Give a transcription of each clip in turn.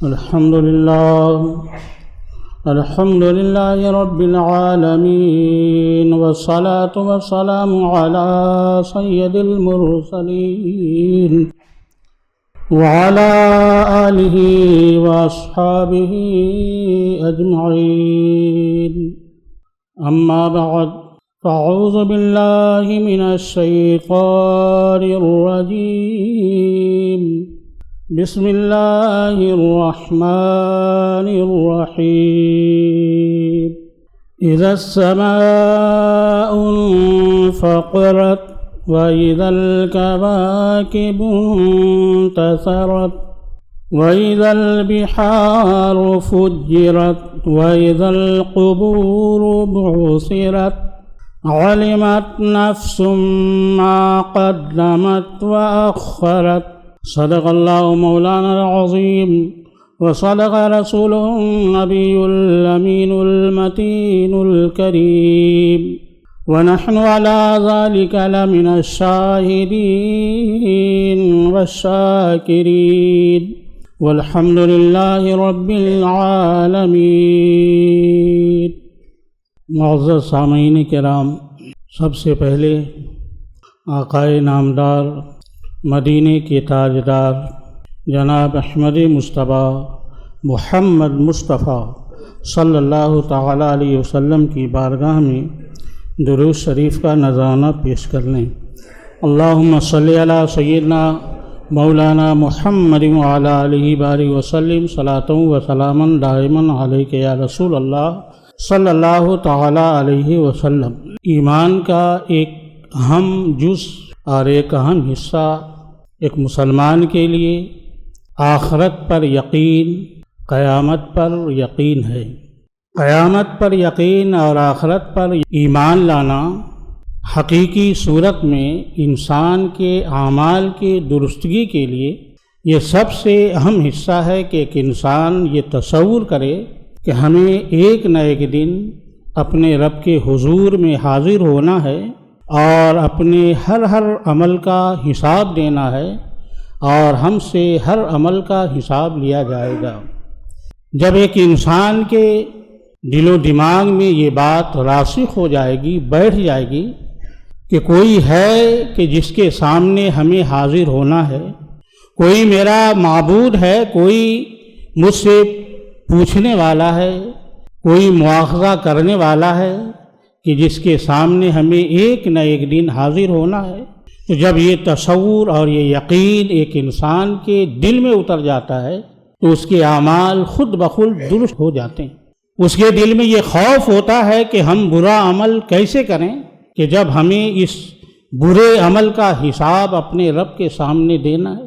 الحمد لله رب العالمين، والصلاة والسلام على سيد المرسلين وعلى آله وأصحابه أجمعين. أما بعد، فأعوذ بالله من الشيطان الرجيم. بسم اللہ الرحمن الرحیم. اذا السماء انفطرت واذا الكواكب انتثرت واذا البحار فجرت واذا القبور بعثرت علمت نفس ما قدمت وأخرت. صدق اللہ مولانا العظیم وصدق رسوله النبی الامین المتین الکریم، ونحن على ذلك لمن الشاہدین والشاکرین، والحمد للہ رب العالمین. معزز سامعین کرام، سب سے پہلے آقائے نامدار مدینے کے تاجدار جناب احمد مصطفیٰ محمد مصطفیٰ صلی اللہ تعالیٰ علیہ وسلم کی بارگاہ میں درود شریف کا نذرانہ پیش کر لیں. اللہم صلی علی سیدنا مولانا محمد وعلی آلہ بارک وسلم صلاۃ و سلاما دائما علیک یا رسول اللہ صلی اللہ تعالیٰ علیہ وسلم. ایمان کا ایک اہم جز اور ایک اہم حصہ ایک مسلمان کے لیے آخرت پر یقین، قیامت پر یقین ہے. قیامت پر یقین اور آخرت پر ایمان لانا حقیقی صورت میں انسان کے اعمال کی درستگی کے لیے یہ سب سے اہم حصہ ہے کہ ایک انسان یہ تصور کرے کہ ہمیں ایک نہ ایک دن اپنے رب کے حضور میں حاضر ہونا ہے اور اپنے ہر عمل کا حساب دینا ہے، اور ہم سے ہر عمل کا حساب لیا جائے گا. جب ایک انسان کے دل و دماغ میں یہ بات راسخ ہو جائے گی، بیٹھ جائے گی کہ کوئی ہے کہ جس کے سامنے ہمیں حاضر ہونا ہے، کوئی میرا معبود ہے، کوئی مجھ سے پوچھنے والا ہے، کوئی مواخذہ کرنے والا ہے کہ جس کے سامنے ہمیں ایک نہ ایک دن حاضر ہونا ہے، تو جب یہ تصور اور یہ یقین ایک انسان کے دل میں اتر جاتا ہے تو اس کے اعمال خود بخود درست ہو جاتے ہیں. اس کے دل میں یہ خوف ہوتا ہے کہ ہم برا عمل کیسے کریں کہ جب ہمیں اس برے عمل کا حساب اپنے رب کے سامنے دینا ہے.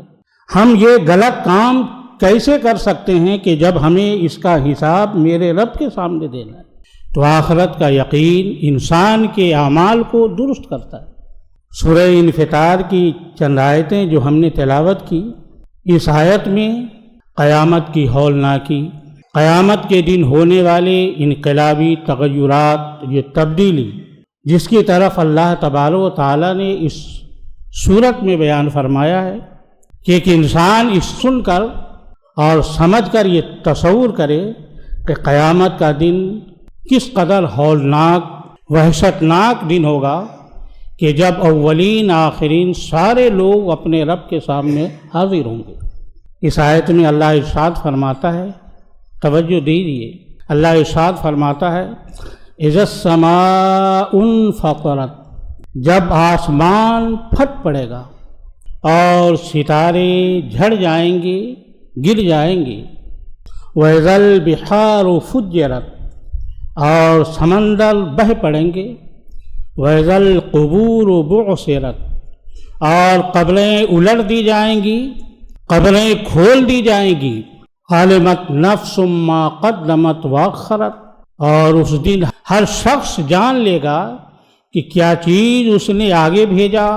ہم یہ غلط کام کیسے کر سکتے ہیں کہ جب ہمیں اس کا حساب میرے رب کے سامنے دینا ہے. تو آخرت کا یقین انسان کے اعمال کو درست کرتا ہے. سورہ انفطار کی چند آیتیں جو ہم نے تلاوت کی، اس آیت میں قیامت کی ہولناکی، قیامت کے دن ہونے والے انقلابی تغیرات، یہ تبدیلی جس کی طرف اللہ تبارک و تعالیٰ نے اس صورت میں بیان فرمایا ہے کہ ایک انسان اس سن کر اور سمجھ کر یہ تصور کرے کہ قیامت کا دن کس قدر ہولناک وحشتناک دن ہوگا کہ جب اولین آخرین سارے لوگ اپنے رب کے سامنے حاضر ہوں گے. اس آیت میں اللہ ارشاد فرماتا ہے، توجہ دیجیے، اللہ ارشاد فرماتا ہے اذا السماء انفطرت، جب آسمان پھٹ پڑے گا اور ستارے جھڑ جائیں گے، گر جائیں گے. واذا البحار فجرت، اور سمندر بہہ پڑیں گے. وَإِذَا الْقُبُورُ بُعْثِرَتْ، اور قبریں الٹ دی جائیں گی، قبریں کھول دی جائیں گی. عَلِمَتْ نَفْسٌ مَّا قَدَّمَتْ وَأَخَّرَتْ، اور اس دن ہر شخص جان لے گا کہ کیا چیز اس نے آگے بھیجا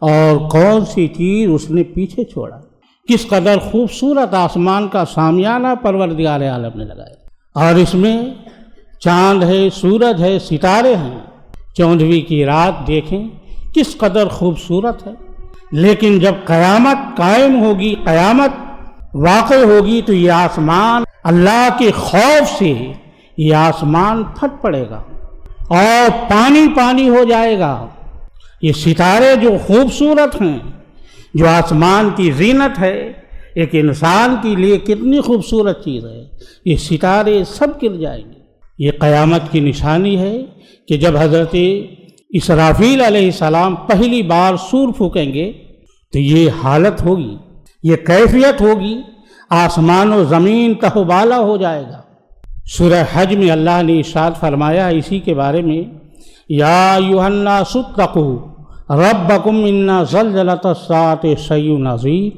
اور کون سی چیز اس نے پیچھے چھوڑا. کس قدر خوبصورت آسمان کا سامیانہ پروردگار عالم نے لگایا، اور اس میں چاند ہے، سورج ہے، ستارے ہیں. 14ویں کی رات دیکھیں کس قدر خوبصورت ہے. لیکن جب قیامت قائم ہوگی، قیامت واقع ہوگی تو یہ آسمان اللہ کے خوف سے یہ آسمان پھٹ پڑے گا اور پانی پانی ہو جائے گا۔ یہ ستارے جو خوبصورت ہیں، جو آسمان کی زینت ہے، ایک انسان کے لیے کتنی خوبصورت چیز ہے، یہ ستارے سب گر جائیں گے۔ یہ قیامت کی نشانی ہے کہ جب حضرت اسرافیل علیہ السلام پہلی بار سور پھونکیں گے تو یہ حالت ہوگی، یہ کیفیت ہوگی، آسمان و زمین تہوبالا ہو جائے گا۔ سورہ حج میں اللہ نے ارشاد فرمایا اسی کے بارے میں، یا ایھا الناس اتقوا ربکم ان زلزلۃ الساعۃ شیء عظیم،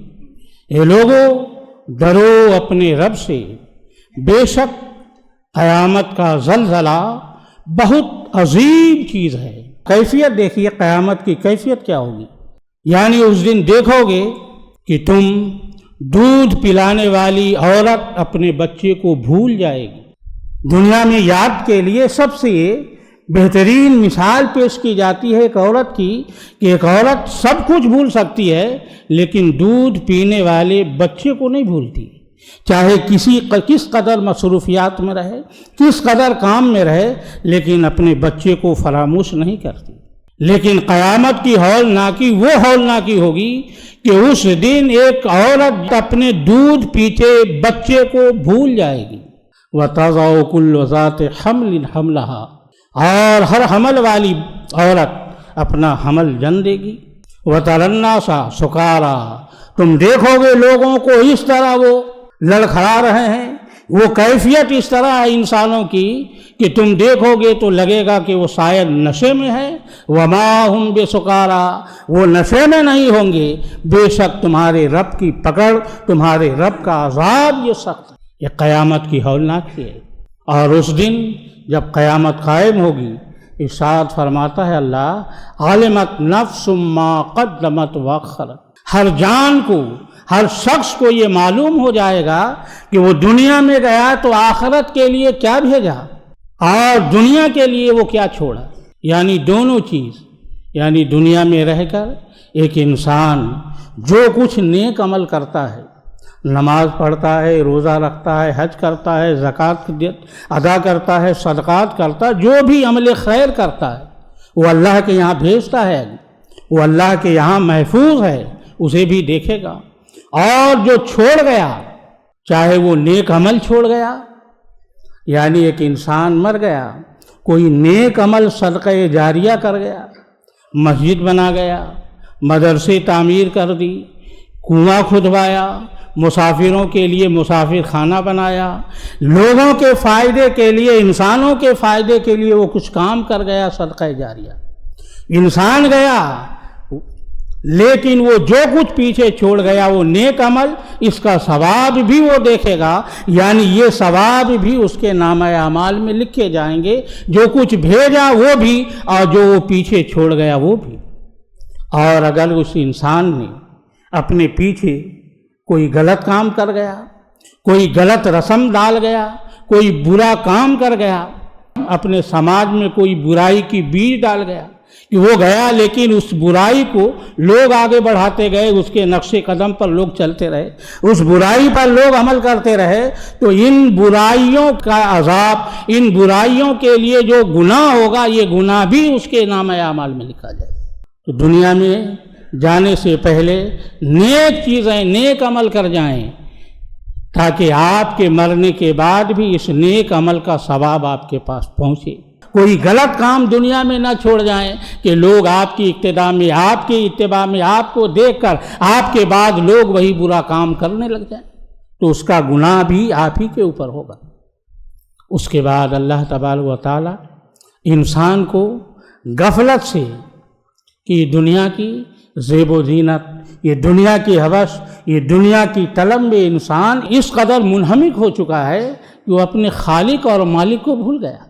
اے لوگو ڈرو اپنے رب سے، بے شک قیامت کا زلزلہ بہت عظیم چیز ہے۔ کیفیت دیکھیے قیامت کی کیفیت کیا ہوگی، یعنی اس دن دیکھو گے کہ تم دودھ پلانے والی عورت اپنے بچے کو بھول جائے گی۔ دنیا میں یاد کے لیے سب سے بہترین مثال پیش کی جاتی ہے ایک عورت کی، کہ ایک عورت سب کچھ بھول سکتی ہے لیکن دودھ پینے والے بچے کو نہیں بھولتی، چاہے کس قدر مصروفیات میں رہے، کس قدر کام میں رہے، لیکن اپنے بچے کو فراموش نہیں کرتی۔ لیکن قیامت کی ہولناکی وہ ہولناکی ہوگی کہ اس دن ایک عورت اپنے دودھ پیتے بچے کو بھول جائے گی۔ وَتَضَعُ كُلُّ ذَاتِ حَمْلٍ حَمْلَهَا، اور ہر حمل والی عورت اپنا حمل جن دے گی۔ وَتَرَى النَّاسَ سُكَارَىٰ، تم دیکھو گے لوگوں کو اس طرح وہ لڑکھڑا رہے ہیں، وہ کیفیت اس طرح ہے انسانوں کی کہ تم دیکھو گے تو لگے گا کہ وہ شاید نشے میں ہے۔ وَمَا هُمْ بِسُكَارَىٰ، وہ نشے میں نہیں ہوں گے، بے شک تمہارے رب کی پکڑ، تمہارے رب کا عذاب یہ سخت ہے۔ یہ قیامت کی ہولناکی ہے۔ اور اس دن جب قیامت قائم ہوگی، ارشاد فرماتا ہے اللہ، عَلِمَتْ نَفْسٌ مَّا قَدَّمَتْ وَأَخَّرَتْ، ہر جان کو، ہر شخص کو یہ معلوم ہو جائے گا کہ وہ دنیا میں گیا تو آخرت کے لیے کیا بھیجا اور دنیا کے لیے وہ کیا چھوڑا۔ یعنی دونوں چیز، یعنی دنیا میں رہ کر ایک انسان جو کچھ نیک عمل کرتا ہے، نماز پڑھتا ہے، روزہ رکھتا ہے، حج کرتا ہے، زکوٰۃ ادا کرتا ہے، صدقات کرتا ہے، جو بھی عمل خیر کرتا ہے وہ اللہ کے یہاں بھیجتا ہے، وہ اللہ کے یہاں محفوظ ہے، اسے بھی دیکھے گا۔ اور جو چھوڑ گیا، چاہے وہ نیک عمل چھوڑ گیا، یعنی ایک انسان مر گیا، کوئی نیک عمل صدقہ جاریہ کر گیا، مسجد بنا گیا، مدرسے تعمیر کر دی، کنواں کھدوایا، مسافروں کے لیے مسافر خانہ بنایا، لوگوں کے فائدے کے لیے، انسانوں کے فائدے کے لیے وہ کچھ کام کر گیا، صدقہ جاریہ انسان گیا، لیکن وہ جو کچھ پیچھے چھوڑ گیا وہ نیک عمل، اس کا ثواب بھی وہ دیکھے گا، یعنی یہ ثواب بھی اس کے نامہ اعمال میں لکھے جائیں گے، جو کچھ بھیجا وہ بھی اور جو وہ پیچھے چھوڑ گیا وہ بھی۔ اور اگر اس انسان نے اپنے پیچھے کوئی غلط کام کر گیا، کوئی غلط رسم ڈال گیا، کوئی برا کام کر گیا، اپنے سماج میں کوئی برائی کی بیج ڈال گیا کہ وہ گیا لیکن اس برائی کو لوگ آگے بڑھاتے گئے، اس کے نقش قدم پر لوگ چلتے رہے، اس برائی پر لوگ عمل کرتے رہے، تو ان برائیوں کا عذاب، ان برائیوں کے لیے جو گناہ ہوگا یہ گناہ بھی اس کے نامہ اعمال میں لکھا جائے۔ تو دنیا میں جانے سے پہلے نیک چیزیں، نیک عمل کر جائیں تاکہ آپ کے مرنے کے بعد بھی اس نیک عمل کا ثواب آپ کے پاس پہنچے۔ کوئی غلط کام دنیا میں نہ چھوڑ جائیں کہ لوگ آپ کی اقتداء میں، آپ کی اتباع میں، آپ کو دیکھ کر آپ کے بعد لوگ وہی برا کام کرنے لگ جائیں، تو اس کا گناہ بھی آپ ہی کے اوپر ہوگا۔ اس کے بعد اللہ تبارک و تعالی انسان کو غفلت سے کہ یہ دنیا کی زیب و زینت، یہ دنیا کی ہوس، یہ دنیا کی طلب میں انسان اس قدر منہمک ہو چکا ہے کہ وہ اپنے خالق اور مالک کو بھول گیا۔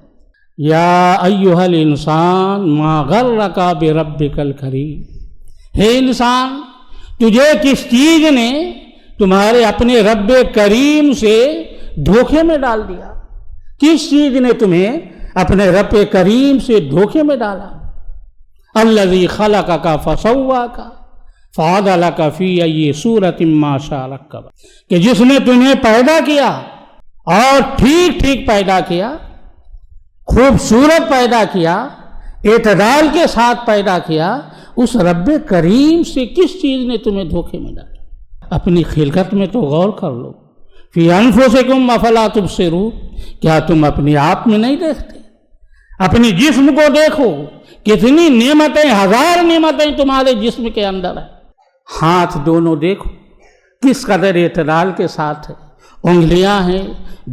یا ایھا الانسان ما غرک بربک الکریم، ہے انسان تجھے کس چیز نے تمہارے اپنے رب کریم سے دھوکے میں ڈال دیا؟ کس چیز نے تمہیں اپنے رب کریم سے دھوکے میں ڈالا؟ الذی خلقک فسواک، فَعَدَلَكَ فِي أَيِّ صُورَةٍ مَّا شَاءَ رَكَّبَكَ، کہ جس نے تمہیں پیدا کیا اور ٹھیک ٹھیک پیدا کیا، خوبصورت پیدا کیا، اعتدال کے ساتھ پیدا کیا، اس رب کریم سے کس چیز نے تمہیں دھوکے میں ڈالا؟ اپنی خلقت میں تو غور کر لو۔ فی انفسکم افلا تبصرون، کیا تم اپنے آپ میں نہیں دیکھتے؟ اپنی جسم کو دیکھو، کتنی نعمتیں، ہزار نعمتیں تمہارے جسم کے اندر ہیں۔ ہاتھ دونوں دیکھو کس قدر اعتدال کے ساتھ ہے، انگلیاں ہیں،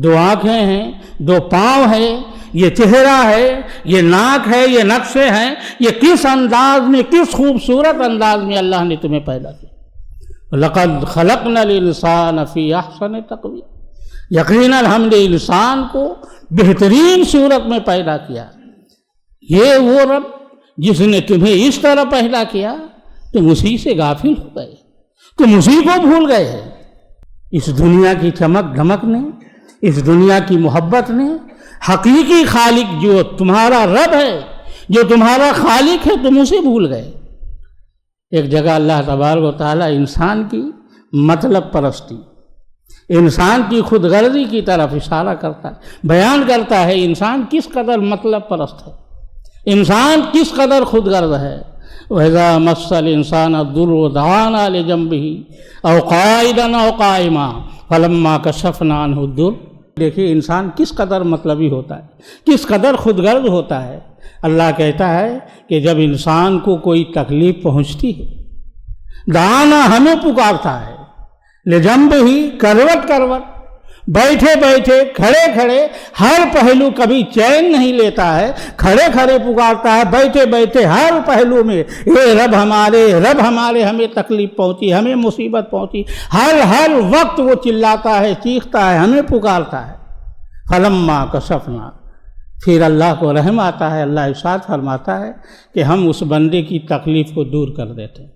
2 آنکھیں ہیں، 2 پاؤں ہیں، یہ چہرہ ہے، یہ ناک ہے، یہ نقشے ہیں، یہ کس انداز میں، کس خوبصورت انداز میں اللہ نے تمہیں پیدا کیا۔ لَقَدْ خَلَقْنَا الْإِنسَانَ فِي أَحْسَنِ تَقْوِيمٍ، یقیناً ہم نے انسان کو بہترین صورت میں پیدا کیا۔ یہ وہ رب جس نے تمہیں اس طرح پیدا کیا، تم اسی سے غافل ہو گئے، تم اسی کو بھول گئے ہیں۔ اس دنیا کی چمک دھمک نے، اس دنیا کی محبت نے، حقیقی خالق جو تمہارا رب ہے، جو تمہارا خالق ہے، تم اسے بھول گئے۔ ایک جگہ اللہ تبارک و تعالیٰ انسان کی مطلب پرستی، انسان کی خود غرضی کی طرف اشارہ کرتا ہے، بیان کرتا ہے انسان کس قدر مطلب پرست ہے، انسان کس قدر خود غرض ہے۔ وَإِذَا مَسَّ الْإِنسَانَ الضُّرُّ دَعَانَا لِجَنبِهِ أَوْ قَاعِدًا أَوْ قَائِمًا فَلَمَّا كَشَفْنَا عَنْهُ الضُّرَّ۔ دیکھیے انسان کس قدر مطلبی ہوتا ہے، کس قدر خود غرض ہوتا ہے۔ اللہ کہتا ہے کہ جب انسان کو کوئی تکلیف پہنچتی ہے، دعانا ہمیں پکارتا ہے، لِجَنبِهِ کروٹ کروٹ، بیٹھے بیٹھے، کھڑے کھڑے، ہر پہلو، کبھی چین نہیں لیتا ہے، کھڑے کھڑے پکارتا ہے، بیٹھے بیٹھے ہر پہلو میں، اے رب ہمارے، رب ہمارے، ہمیں تکلیف پہنچی، ہمیں مصیبت پہنچی، ہر وقت وہ چلاتا ہے، چیختا ہے، ہمیں پکارتا ہے۔ فلما کشفنا، پھر اللہ کو رحم آتا ہے، اللہ ارشاد فرماتا ہے کہ ہم اس بندے کی تکلیف کو دور کر دیتے ہیں۔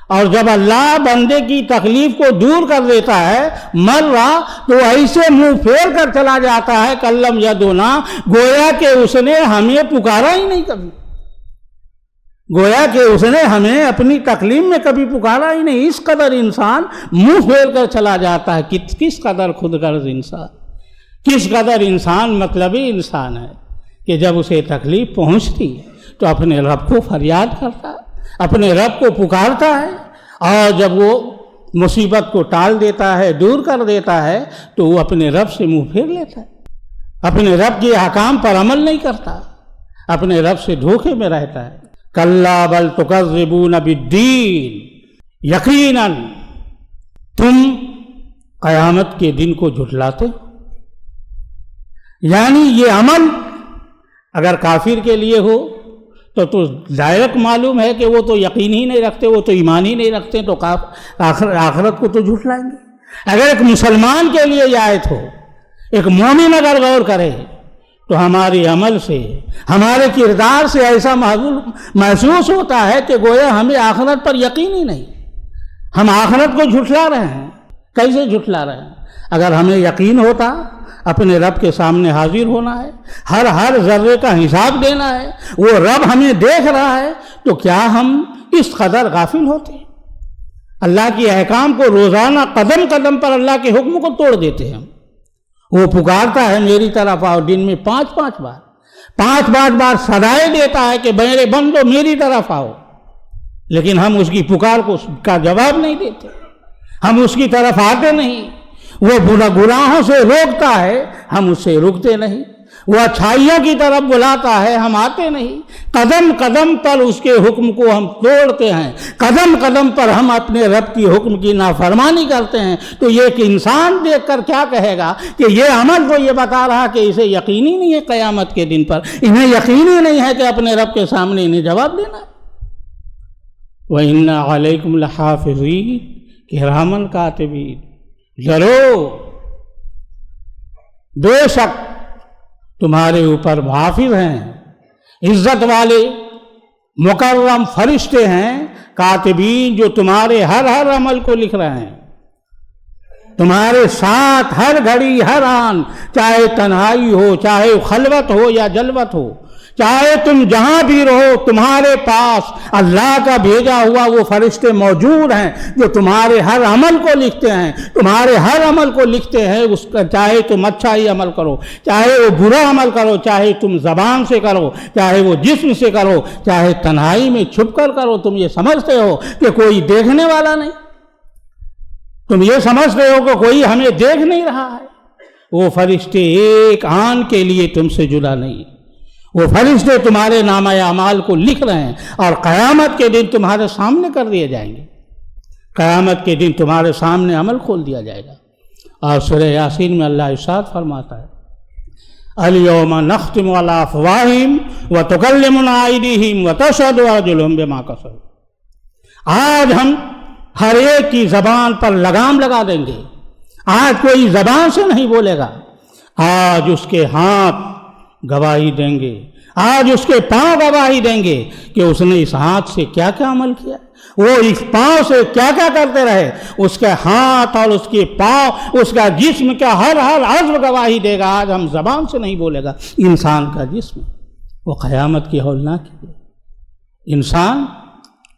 اور جب اللہ بندے کی تکلیف کو دور کر دیتا ہے، مر رہا تو ایسے منہ پھیر کر چلا جاتا ہے، کلم یدنا، گویا کہ اس نے ہمیں پکارا ہی نہیں کبھی، گویا کہ اس نے ہمیں اپنی تکلیف میں کبھی پکارا ہی نہیں۔ اس قدر انسان منہ پھیر کر چلا جاتا ہے، کس قدر خود غرض انسان، کس قدر انسان مطلبی انسان ہے کہ جب اسے تکلیف پہنچتی تو اپنے رب کو فریاد کرتا ہے، اپنے رب کو پکارتا ہے، اور جب وہ مصیبت کو ٹال دیتا ہے، دور کر دیتا ہے، تو وہ اپنے رب سے منہ پھیر لیتا ہے، اپنے رب کے احکام پر عمل نہیں کرتا، اپنے رب سے دھوکے میں رہتا ہے۔ کلا بل تکذبون بالدین، یقیناً تم قیامت کے دن کو جھٹلاتے ہو۔ یعنی یہ عمل اگر کافر کے لیے ہو تو ڈائریکٹ معلوم ہے کہ وہ تو یقین ہی نہیں رکھتے، وہ تو ایمان ہی نہیں رکھتے، تو آخرت کو تو جھٹلائیں گے۔ اگر ایک مسلمان کے لیے یہ آیت ہو، ایک مومن اگر غور کرے، تو ہمارے عمل سے، ہمارے کردار سے ایسا محسوس ہوتا ہے کہ گویا ہمیں آخرت پر یقین ہی نہیں، ہم آخرت کو جھٹلا رہے ہیں۔ کیسے جھٹلا رہے ہیں؟ اگر ہمیں یقین ہوتا، اپنے رب کے سامنے حاضر ہونا ہے، ہر ذرے کا حساب دینا ہے، وہ رب ہمیں دیکھ رہا ہے، تو کیا ہم اس قدر غافل ہوتے ہیں؟ اللہ کے احکام کو روزانہ قدم قدم پر اللہ کے حکم کو توڑ دیتے ہیں۔ وہ پکارتا ہے میری طرف آؤ، دن میں 5 بار صدائے دیتا ہے کہ میرے بندو میری طرف آؤ، لیکن ہم اس کی پکار کا جواب نہیں دیتے، ہم اس کی طرف آتے نہیں۔ وہ گناہوں سے روکتا ہے، ہم اس سے رکتے نہیں۔ وہ اچھائیوں کی طرف بلاتا ہے، ہم آتے نہیں۔ قدم قدم پر اس کے حکم کو ہم توڑتے ہیں، قدم قدم پر ہم اپنے رب کی حکم کی نافرمانی کرتے ہیں۔ تو یہ کہ انسان دیکھ کر کیا کہے گا کہ یہ عمل تو یہ بتا رہا کہ اسے یقین ہی نہیں ہے قیامت کے دن پر، انہیں یقین ہی نہیں ہے کہ اپنے رب کے سامنے انہیں جواب دینا ہے۔ وَإِنَّ عَلَيْكُمْ لَحَافِظِينَ كِرَامًا كَاتِبِينَ، ضرور بے شک تمہارے اوپر حافظ ہیں، عزت والے مکرم فرشتے ہیں، کاتبین، جو تمہارے ہر عمل کو لکھ رہے ہیں، تمہارے ساتھ ہر گھڑی ہر آن، چاہے تنہائی ہو، چاہے خلوت ہو یا جلوت ہو، چاہے تم جہاں بھی رہو تمہارے پاس اللہ کا بھیجا ہوا وہ فرشتے موجود ہیں جو تمہارے ہر عمل کو لکھتے ہیں، تمہارے ہر عمل کو لکھتے ہیں اس کا، چاہے تم اچھا ہی عمل کرو، چاہے وہ برا عمل کرو، چاہے تم زبان سے کرو، چاہے وہ جسم سے کرو، چاہے تنہائی میں چھپ کر کرو۔ تم یہ سمجھتے ہو کہ کوئی دیکھنے والا نہیں، تم یہ سمجھتے ہو کہ کوئی ہمیں دیکھ نہیں رہا ہے۔ وہ فرشتے ایک آن کے لیے تم سے جدا نہیں، وہ فرشتے تمہارے نامہ اعمال کو لکھ رہے ہیں اور قیامت کے دن تمہارے سامنے کر دیے جائیں گے۔ قیامت کے دن تمہارے سامنے عمل کھول دیا جائے گا۔ اور سورہ یاسین میں اللہ ارشاد فرماتا ہے الیوم نختم علی افواہہم وتکلمنا ایدیہم وتشہد ارجلہم بما کسبوا۔ آج ہم ہر ایک کی زبان پر لگام لگا دیں گے، آج کوئی زبان سے نہیں بولے گا، آج اس کے ہاتھ گواہی دیں گے، آج اس کے پاؤں گواہی دیں گے کہ اس نے اس ہاتھ سے کیا کیا عمل کیا، وہ اس پاؤں سے کیا کیا کرتے رہے۔ اس کے ہاتھ اور اس کے پاؤں، اس کا جسم کا ہر عضو گواہی دے گا۔ آج ہم زبان سے نہیں بولے گا، انسان کا جسم وہ قیامت کی ہولناکی ہے۔ انسان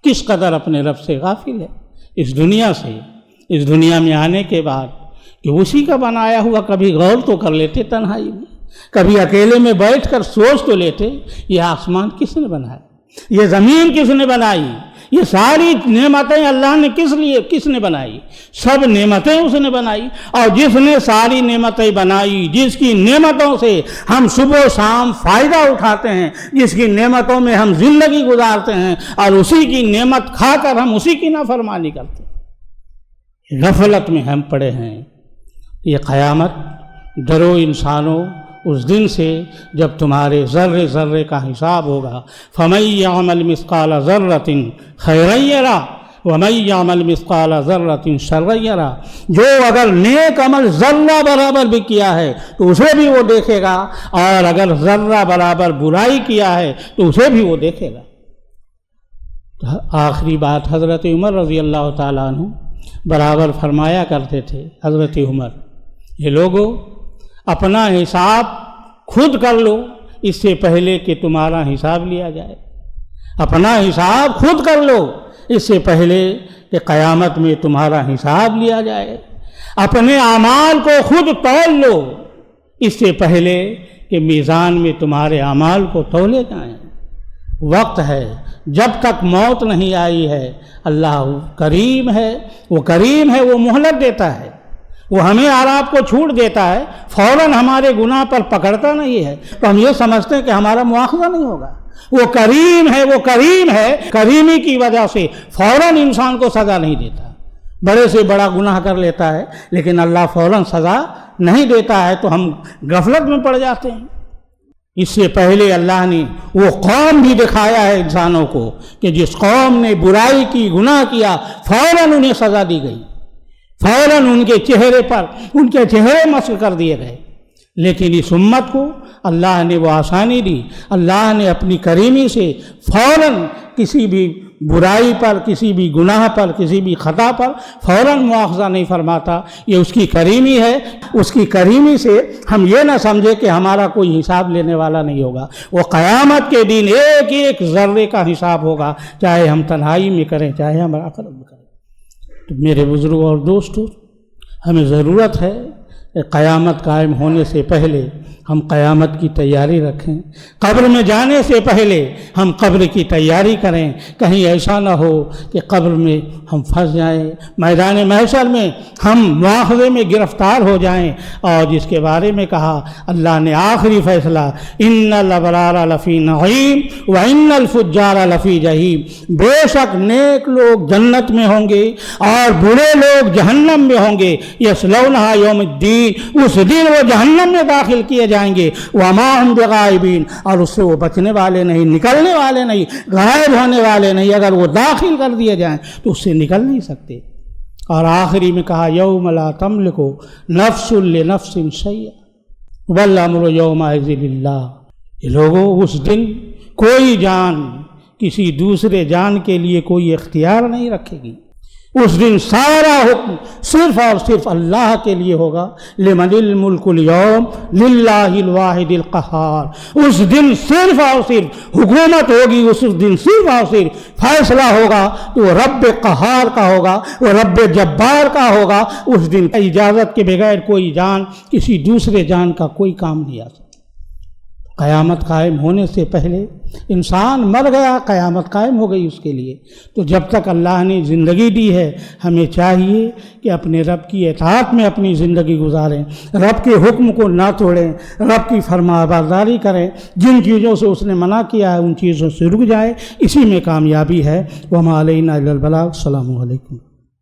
کس قدر اپنے رب سے غافل ہے، اس دنیا سے، اس دنیا میں آنے کے بعد کہ اسی کا بنایا ہوا کبھی غور تو کر لیتے تنہائی میں، کبھی اکیلے میں بیٹھ کر سوچ تو لیتے یہ آسمان کس نے بنایا، یہ زمین کس نے بنائی، یہ ساری نعمتیں اللہ نے کس نے بنائی؟ سب نعمتیں اس نے بنائی۔ اور جس نے ساری نعمتیں بنائی، جس کی نعمتوں سے ہم صبح و شام فائدہ اٹھاتے ہیں، جس کی نعمتوں میں ہم زندگی گزارتے ہیں، اور اسی کی نعمت کھا کر ہم اسی کی نافرمانی کرتے ہیں، غفلت میں ہم پڑے ہیں۔ یہ قیامت ڈرو انسانوں اس دن سے جب تمہارے ذرے ذرے کا حساب ہوگا۔ فَمَن يَعْمَلْ مِثْقَالَ ذَرَّةٍ خَيْرًا يَرَهُ وَمَن يَعْمَلْ مِثْقَالَ ذَرَّةٍ شَرًّا يَرَهُ۔ جو اگر نیک عمل ذرہ برابر بھی کیا ہے تو اسے بھی وہ دیکھے گا، اور اگر ذرہ برابر برائی کیا ہے تو اسے بھی وہ دیکھے گا۔ آخری بات حضرت عمر رضی اللہ تعالیٰ عنہ برابر فرمایا کرتے تھے۔ حضرت عمر، یہ لوگوں اپنا حساب خود کر لو اس سے پہلے کہ تمہارا حساب لیا جائے، اپنا حساب خود کر لو اس سے پہلے کہ قیامت میں تمہارا حساب لیا جائے، اپنے اعمال کو خود تول لو اس سے پہلے کہ میزان میں تمہارے اعمال کو تولے جائیں۔ وقت ہے، جب تک موت نہیں آئی ہے اللہ کریم ہے، وہ کریم ہے، وہ مہلت دیتا ہے، وہ ہمیں اور آپ کو چھوٹ دیتا ہے، فوراً ہمارے گناہ پر پکڑتا نہیں ہے تو ہم یہ سمجھتے ہیں کہ ہمارا مواخذہ نہیں ہوگا۔ وہ کریم ہے، وہ کریم ہے، کریمی کی وجہ سے فوراً انسان کو سزا نہیں دیتا۔ بڑے سے بڑا گناہ کر لیتا ہے لیکن اللہ فوراً سزا نہیں دیتا ہے تو ہم غفلت میں پڑ جاتے ہیں۔ اس سے پہلے اللہ نے وہ قوم بھی دکھایا ہے انسانوں کو کہ جس قوم نے برائی کی، گناہ کیا، فوراً انہیں سزا دی گئی، فوراً ان کے چہرے پر ان کے چہرے مسخ کر دیے گئے۔ لیکن اس امت کو اللہ نے وہ آسانی دی، اللہ نے اپنی کریمی سے فوراً کسی بھی برائی پر، کسی بھی گناہ پر، کسی بھی خطا پر فوراً مواخذہ نہیں فرماتا۔ یہ اس کی کریمی ہے۔ اس کی کریمی سے ہم یہ نہ سمجھے کہ ہمارا کوئی حساب لینے والا نہیں ہوگا۔ وہ قیامت کے دن ایک ایک ذرے کا حساب ہوگا، چاہے ہم تنہائی میں کریں چاہے ہم آخرت میں کریں۔ تو میرے بزرگوں اور دوستوں، ہمیں ضرورت ہے کہ قیامت قائم ہونے سے پہلے ہم قیامت کی تیاری رکھیں، قبر میں جانے سے پہلے ہم قبر کی تیاری کریں، کہیں ایسا نہ ہو کہ قبر میں ہم پھنس جائیں، میدان محشر میں ہم مواخذے میں گرفتار ہو جائیں۔ اور جس کے بارے میں کہا اللہ نے آخری فیصلہ، ان الابرار لفی نعیم وان الفجار لفی جحیم، بے شک نیک لوگ جنت میں ہوں گے اور برے لوگ جہنم میں ہوں گے، یصلونہا یوم الدین، اس دن وہ جہنم میں داخل کیے جائیں گے، وما ہم بغائبین، اور اس سے وہ بچنے والے نہیں، نکلنے والے نہیں، غائب ہونے والے نہیں۔ اگر وہ داخل کر دیے جائیں تو اس سے نکل نہیں سکتے۔ اور آخری میں کہا یوم لا تملک نفس لنفس شیئا والامر یومئذ للہ، یہ لوگوں اس دن کوئی جان کسی دوسرے جان کے لیے کوئی اختیار نہیں رکھے گی، اس دن سارا حکم صرف اور صرف اللہ کے لیے ہوگا. لمن الملک اليوم للہ الواحد القہار. اس دن صرف اور صرف حکومت ہوگی، اس دن صرف اور صرف فیصلہ ہوگا تو وہ رب قہار کا ہوگا، وہ رب جبار کا ہوگا. اس دن اجازت کے بغیر کوئی جان کسی دوسرے جان کا کوئی کام نہیں آ سکتا. قیامت قائم ہونے سے پہلے انسان مر گیا، قیامت قائم ہو گئی اس کے لیے. تو جب تک اللہ نے زندگی دی ہے ہمیں چاہیے کہ اپنے رب کی اطاعت میں اپنی زندگی گزاریں، رب کے حکم کو نہ توڑیں، رب کی فرما برداری کریں، جن چیزوں سے اس نے منع کیا ہے ان چیزوں سے رک جائیں. اسی میں کامیابی ہے. وما علینا الا البلاغ. السلام علیکم.